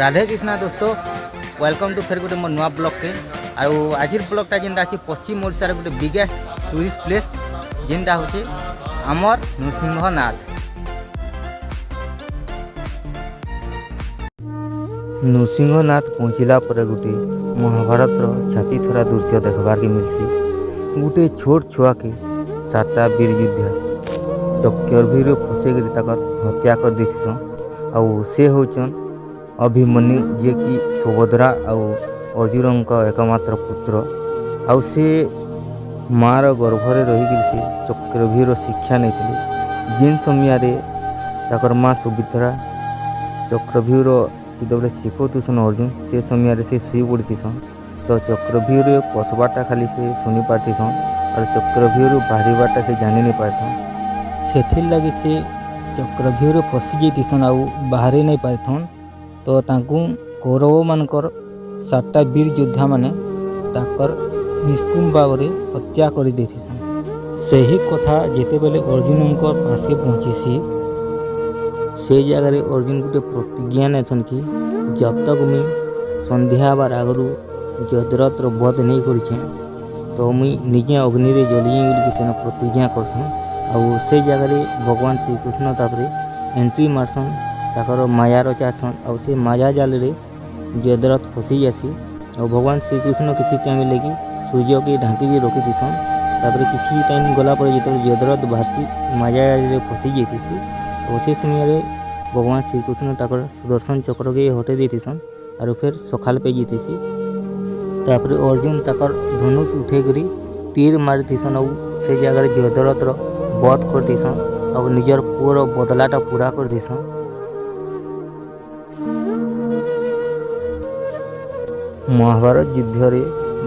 राधे कृष्णा दोस्तों welcome to फेर गोटे मोर नुआ ब्लॉग के आज ब्लॉगटा जेनटा अच्छी पश्चिम ओडिशार गोटे बिगेस्ट टूरिस्ट प्लेस जेनटा होचे आमर नृसिंहनाथ। नृसिंहनाथ पहुँचला पर गोटे महाभारत छाती थोड़ा दृश्य देखबार के मिलसी। गोटे छोट छुआ के 7टा वीर योद्धा चक्रव्यूह फसेक हत्या कर देथिसन। आउ से होचन अभिमन्यु जे कि सुभद्रा आउ अर्जुन का एकमात्र पुत्र। आउ से मार गर्भरे रहीकि से चक्रव्यूह शिक्षा नहीं जेन समय ताकर माँ सुभद्रा चक्रव्यूह जो शिखुसन अर्जुन से समय से शुई पड़तीसन। तो चक्रव्यूह पशवाटा खाली से शुनी पार्थिसन और चक्रव्यूह बाहरवाटा से जानी नहीं पार्थन। से लगे से चक्रव्यूह फसी जातीसन आउ बाहर नहीं पार्थन। तो तांकु कौरव मानकर 7टा वीर योद्धा माने ताकर निष्कुम भाव में हत्या कर देथिसन। सही कथा जेते बेले अर्जुन पास के पहुँची से जगह अर्जुन गोटे प्रतिज्ञा नेसन कि जब तक मुई संध्या बार आगु जयद्रथर वध नहीं करें तो मुई निजे अग्नि रे जलिए बोल प्रतिज्ञा करसन। आउ से जगह भगवान श्रीकृष्ण तापर एंट्री मारसन ताकर माया रचासन। और से माया जाल रे जयद्रथ फसी जासी और भगवान श्रीकृष्ण किसी टाइम लगी सूर्य के ढांकी रखी थीसन। तापर किसी टाइम गला पर जो जयद्रथ बाहरी माया जाल रे फसी जाती तो से समय भगवान श्रीकृष्ण ताकर सुदर्शन चक्र के हटे देतीसन और फिर सखाल पे जीतीसी। तापर अर्जुन ताकर धनुष उठे करी तीर मारिथीसन और से जगह जयद्रथर वध करतीसन और निजर पुअर बदलाटा पूरा करतीसन। महाभारत युद्ध रे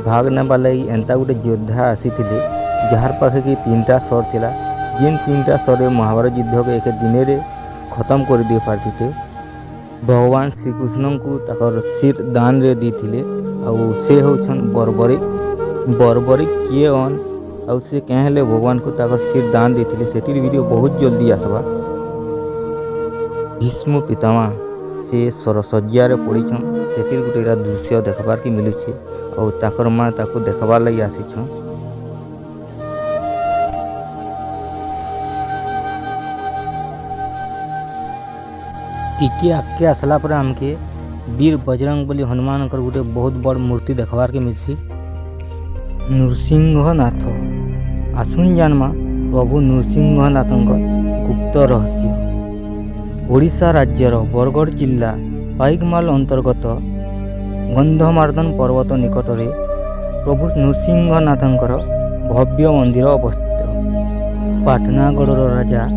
भाग नेबा लगी एंता गोटे योद्धा आसी जार पाखे कि 3टा सर थिला जेन 3टा सर महाभारत युद्ध के एक दिन रे खत्म कर दे पारती थे। भगवान श्रीकृष्ण को ताकर सिर दान रे दी आउ से होछन बर्बरिक किए अन आउ से कहेले भगवान को ताकर सिर दान देथिले। सेतिर वीडियो बहुत जल्दी आसबा। भीष्म पितामह से सरसज्जा रे पड़ीछन सेतिर गोटे दृश्य देखबार के मिलुछे और ताकर माँ ताको देखबार लगी आसीछन। टिके आगे आसला पर हमके वीर बजरंग बली हनुमान कर गोटे बहुत बड़ मूर्ति देखबार के मिलसी। नृसिंहनाथ आसुन जानमा प्रभु नृसिंहनाथ गुप्त रहस्य। ओडिशा राज्यर बरगढ़ जिला पाइकमाल अंतर्गत गंधमार्दन पर्वत निकट में प्रभु नृसिंहनाथंकर भव्य मंदिर अवस्थित। पाटनागढ़ राजा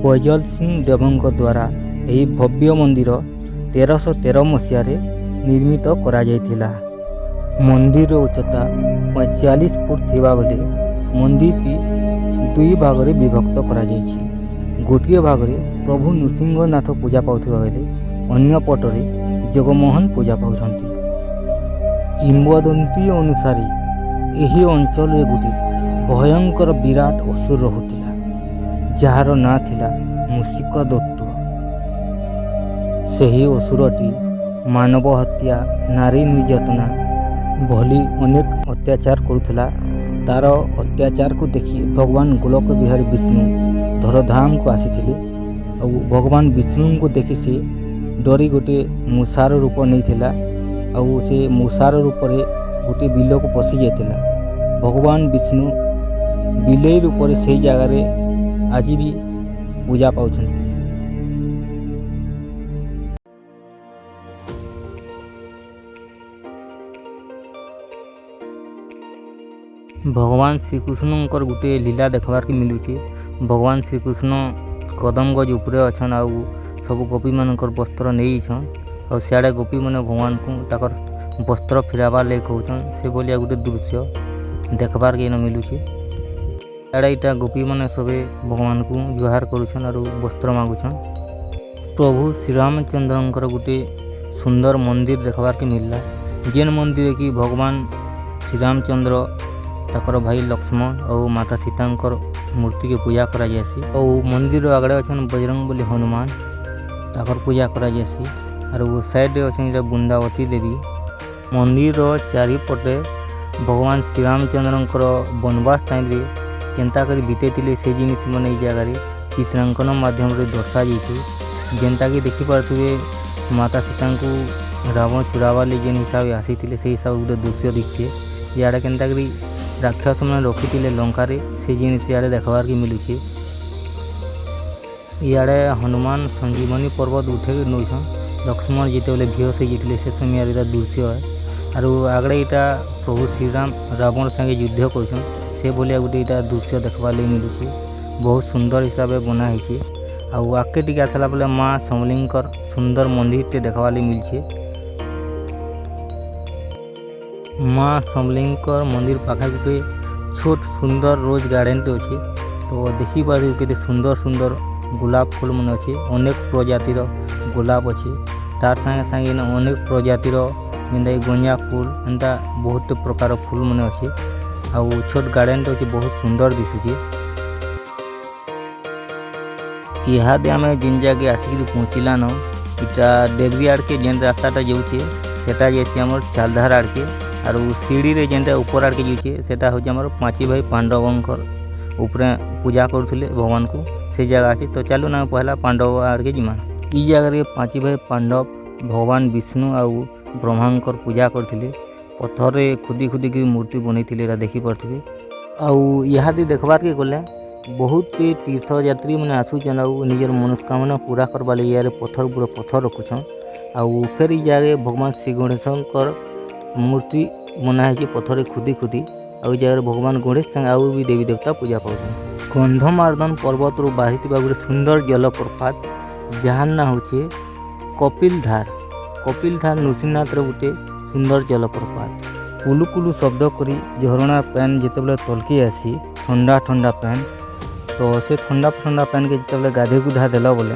बैजल सिंह देवंक द्वारा यही भव्य मंदिर 1313 मसीह निर्मित करा जायथिला। मंदिर उच्चता 45 फुट थिबा बेले मंदिर टी 2 भाग रे विभक्त करा जायछि। गोटे भाग रे प्रभु नृसिंहनाथ पूजा पाउथिबा बेले अन्य पटरे जगमोहन पूजा पाउछंती। किंवदंती अनुसारे यही अंचल रे गोटे भयंकर विराट असुर रहुतिला जार ना थिला मूषिक दत्त। सही असुरटी मानव हत्या नारी निर्यातना भली अनेक अत्याचार करुला। तार अत्याचार को देखी भगवान गोलक बिहारी विष्णु धरधाम को आसीथिले और भगवान विष्णु को देखी से डरी गोटे मूषार रूप नहीं थिला और से मूषार रूप रे गोटे बिल को पशि जाता। भगवान विष्णु बिले रूप से जगह आज भी पूजा पाउछंती। भगवान श्रीकृष्ण गोटे लीला देखबार के मिलूचे। भगवान श्रीकृष्ण कदम गज उपरे अच्छन आउ सब गोपी मानकर वस्त्र नहीं छन और सियाड़े गोपी मैंने भगवान को ताकर वस्त्र फिराबार लगे कहन से बोलिया गोटे दृश्य देखबार के मिलूचे। सियाड़े इटा गोपी मैंने सबे भगवान को जुहार करुछन और वस्त्र मांगुछन। प्रभु श्रीरामचंद्र गोटे सुंदर मंदिर देखबार के मिलला जेन मंदिर की भगवान श्रीरामचंद्र ताकर भाई लक्ष्मण और माता सीतांकर मूर्ति के पूजा करा जासी और मंदिर आगड़े अच्छन बजरंग बली हनुमान ताकर पूजा करा जासी। और वो साइड अच्छा बृंदावती देवी। मंदिर चारिपटे भगवान श्री रामचंद्र बनवास टाइम रे केंता कर बीते से जिनिस मैंने जगह चित्रांकन माध्यम रे दर्शा जाइए। जेनटा कि देखिपे माता सीता को रावण चुरावा जेन हिसाब से आसी से हिसाब गोटे दृश्य दिखे। इे केन्ता राक्षस मैंने रखी लंकार से जिनिस इे देखबार के मिलूचे। इे हनुमान संजीवनी पर्वत उठे नौछन। लक्ष्मण जिते बेले बेहोश होते से समय दृश्य है। और आगड़े यहाँ प्रभु श्रीराम रावण संगे युद्ध कर से भाया गोटे यहाँ दृश्य देखबार मिलूचे। बहुत सुंदर हिसाब से बनाई। आगे टी आसला बेले माँ समलिंकर सुंदर मंदिर टे देखबार मिलছে। माँ समलिंकर मंदिर पाखे गोटे छोट सुंदर रोज गार्डन टे अच्छे। तो देखिपार के सुंदर सुंदर गुलाब फूल मन अच्छे। अनेक प्रजातिर गुलाब अच्छे। तार संगे संगे अनेक प्रजातिर जेनटा गंजा फूल एंता बहुत प्रकार फूल मन अच्छे। आउ छोट गार्डन टे अच्छे बहुत सुंदर दिशुचे। इहादे आम जिन जगह आसिक पहुँचलान इटा डेगरी आड़ के जेन रास्ताटा जाऊे सेटा जाइए आम चालधार आड़ के। और सीढ़ी रे जेनटा ऊपर आड़ के जाऊे सेटा हूँ आम पाँची भाई पांडवंकर ऊपर पूजा करुले भगवान को से जगह अच्छे। तो चलो ना पहला पांडव आड़ के जिमा। इ जगह पाँची भाई पांडव भगवान विष्णु आउ ब्रह्मांकर पूजा करते। पत्थर रे खुदी खुदी की मूर्ति बनई देखिपे। आउ इहादी देखबार के गले बहुत तीर्थयात्री मैंने आसुचन आउ निजर मनोस्कामना पूरा करवा लगे पत्थर पूरा पत्थर रखुछन। आउ फिर इे भगवान श्री गणेशंकर मूर्ति बनाई पत्थर खुदी खुदी। आउ जगह भगवान गणेश संग आउ भी देवी देवता पूजा पाऊँ। गंधमार्दन पर्वत रू बाहरी गोटे सुंदर जलप्रपात जहाँ ना हूँ कपिलधार। कपिलधार नृसिंहनाथ गोटे सुंदर जलप्रपात। कुलु कुलु शब्द करी झरणा पैन जिते तलकी आसी ठंडा ठंडा पैन। तो से ठंडा ठंडा पैन के जिते गाधे गुधा देल बोले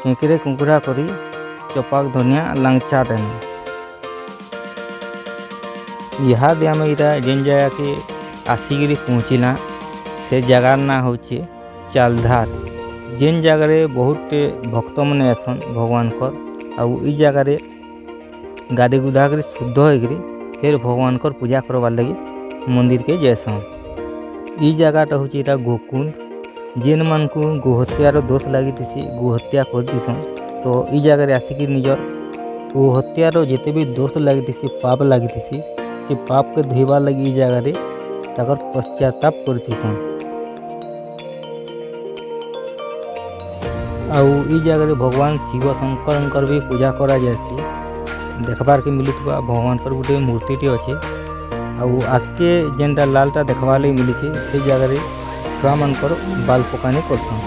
केंकरे कुंकुरा करी चपाक धनिया लांगचा टेन। इहादे आम यहाँ जेन जगह के आसिक पहुँचला से जगार ना हूँ चालधार। जेन जगह बहुत भक्त मैंने आसन भगवान कर आउ इ जगह गाधे गुधा कर शुद्ध होकर फिर भगवान कर पूजा करवार लगे मंदिर के जैसन। इ जगहटा हूँ यहाँ गोकुंड। जेन मान को गोहत्यार दोष लगी गोहत्या कर दीसन। तो इ जगह आसिक निजर गोहत्यार जिते भी दोष लगी पाप लगी से पाप के धोबार लगी जगह तक पश्चाताप करतीसन। आउ इ जगह भगवान शिव शंकर भी पूजा करा जासी देखबार के मिलुवा भगवान पर गोटे मूर्ति अच्छे। आउ आगे जेनटा लालटा देखबार मिलूचे से जगह छुआ मानकर बाल पकानी करसन।